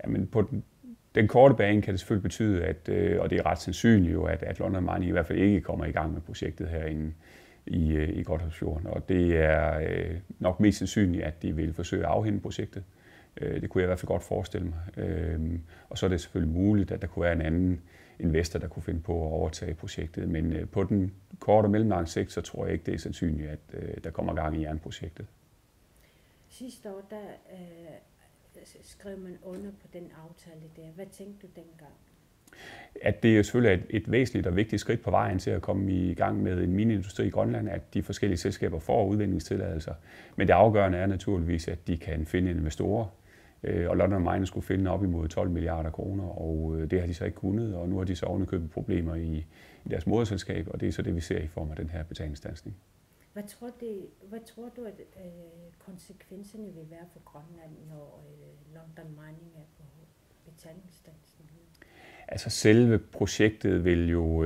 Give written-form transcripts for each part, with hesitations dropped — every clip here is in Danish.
Jamen, på den korte bane kan det selvfølgelig betyde, og det er ret sandsynligt jo, at London Mining i hvert fald ikke kommer i gang med projektet herinde i Godthåbsfjorden. Og det er nok mest sandsynligt, at de vil forsøge at afhænde projektet. Det kunne jeg i hvert fald godt forestille mig. Og så er det selvfølgelig muligt, at der kunne være en anden investor, der kunne finde på at overtage projektet. Men på den korte og mellemlange sigt, så tror jeg ikke, det er sandsynligt, at der kommer gang i jernprojektet. Sidste år, der skrev man under på den aftale der. Hvad tænkte du dengang? At det er selvfølgelig et væsentligt og vigtigt skridt på vejen til at komme i gang med en miniindustri i Grønland, at de forskellige selskaber får udvindingstilladelser. Men det afgørende er naturligvis, at de kan finde investorer. Og London Mining skulle finde op imod 12 milliarder kroner, og det har de så ikke kunnet, og nu har de så ovenikøbet problemer i deres moderselskab, og det er så det, vi ser i form af den her betalingsstandsning. Hvad tror du, at konsekvenserne vil være for Grønland, når London Mining er på betalingsstandsning? Altså selve projektet vil jo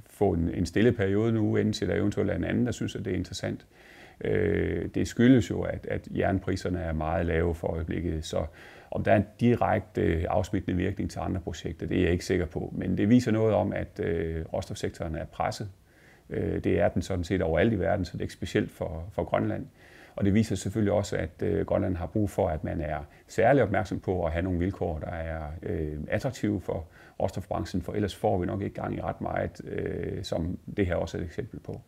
få en stille periode nu, indtil der eventuelt er en anden, der synes, at det er interessant. Det skyldes jo, at jernpriserne er meget lave for øjeblikket, så om der er en direkte afsmittende virkning til andre projekter, det er jeg ikke sikker på. Men det viser noget om, at råstofsektoren er presset. Det er den sådan set overalt i verden, så det er ikke specielt for Grønland. Og det viser selvfølgelig også, at Grønland har brug for, at man er særlig opmærksom på at have nogle vilkår, der er attraktive for råstofbranchen, for ellers får vi nok ikke gang i ret meget, som det her også er et eksempel på.